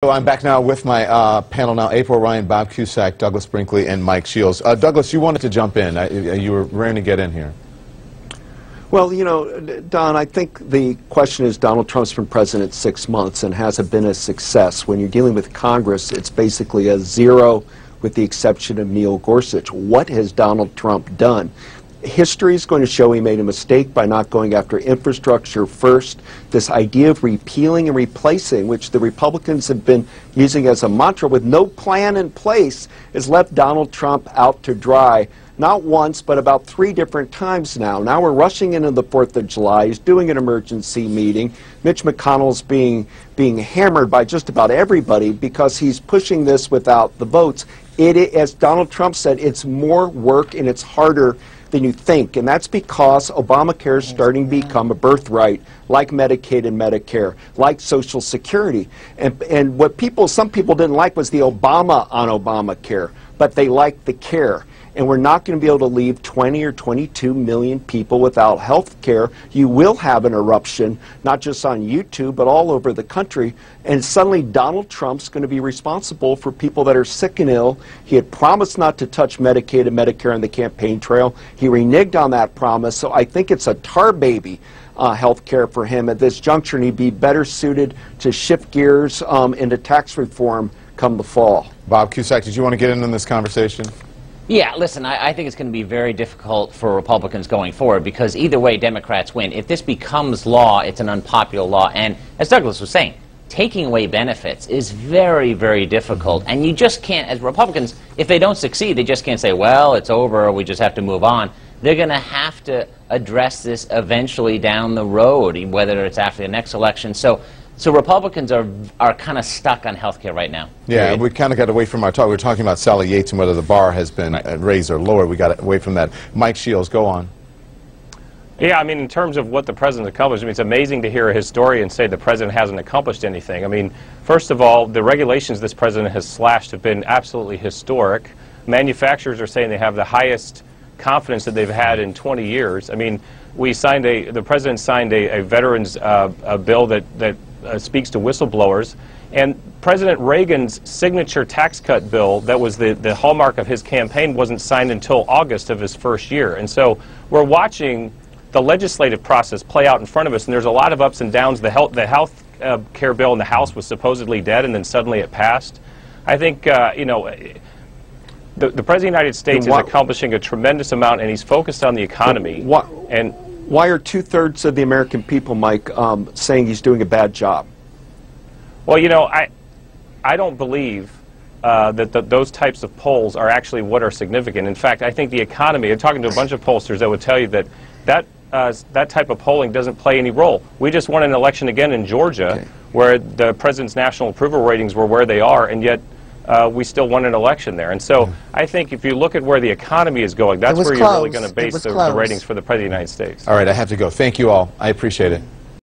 So I'm back now with my panel now, April Ryan, Bob Cusack, Douglas Brinkley, and Mike Shields. Douglas, you wanted to jump in. You were raring to get in here. Well, you know, Don, I think the question is Donald Trump's been president 6 months and has it been a success. When you're dealing with Congress, it's basically a zero with the exception of Neil Gorsuch. What has Donald Trump done? History is going to show he made a mistake by not going after infrastructure first. This idea of repealing and replacing, which the Republicans have been using as a mantra with no plan in place, has left Donald Trump out to dry. Not once, but about 3 different times now. Now we're rushing into the 4th of July. He's doing an emergency meeting. Mitch McConnell's being hammered by just about everybody because he's pushing this without the votes. As Donald Trump said, it's more work and it's harder than you think, and that's because Obamacare is starting to become a birthright, like Medicaid and Medicare, like Social Security. And what some people didn't like was the Obama on Obamacare, but they liked the care. And we're not going to be able to leave 20 or 22 million people without health care. You will have an eruption, not just on YouTube, but all over the country. And suddenly Donald Trump's going to be responsible for people that are sick and ill. He had promised not to touch Medicaid and Medicare on the campaign trail. He reneged on that promise. So I think it's a tar baby health care for him at this juncture, and he'd be better suited to shift gears into tax reform come the fall. Bob Cusack, did you want to get in on this conversation? Yeah, listen, I think it's going to be very difficult for Republicans going forward because either way, Democrats win. If this becomes law, it's an unpopular law. And as Douglas was saying, taking away benefits is very, very difficult. And you just can't, as Republicans, if they don't succeed, they just can't say, well, it's over, or we just have to move on. They're going to have to address this eventually down the road, whether it's after the next election. So Republicans are kind of stuck on health care right now. Yeah, we kind of got away from our talk. We were talking about Sally Yates and whether the bar has been raised or lowered. We got away from that. Mike Shields, go on. Yeah, I mean, in terms of what the president accomplished, I mean, it's amazing to hear a historian say the president hasn't accomplished anything. I mean, first of all, the regulations this president has slashed have been absolutely historic. Manufacturers are saying they have the highest confidence that they've had in 20 years. I mean, the president signed a veterans bill that speaks to whistleblowers, and President Reagan's signature tax cut bill that was the hallmark of his campaign wasn't signed until August of his first year. And so we're watching the legislative process play out in front of us, and there's a lot of ups and downs. The health care bill in the House was supposedly dead, and then suddenly it passed. I think you know, the President of the United States is accomplishing a tremendous amount, and he's focused on the economy. Why are 2/3 of the American people, Mike, saying he's doing a bad job? Well, you know, I don't believe that those types of polls are actually what are significant. In fact, I think the economy, I'm talking to a bunch of pollsters that would tell you that type of polling doesn't play any role. We just won an election again in Georgia where the president's national approval ratings were where they are, and yet we still won an election there. And so I think if you look at where the economy is going, that's where you're really going to base the ratings for the President of the United States. All right, I have to go. Thank you all. I appreciate it.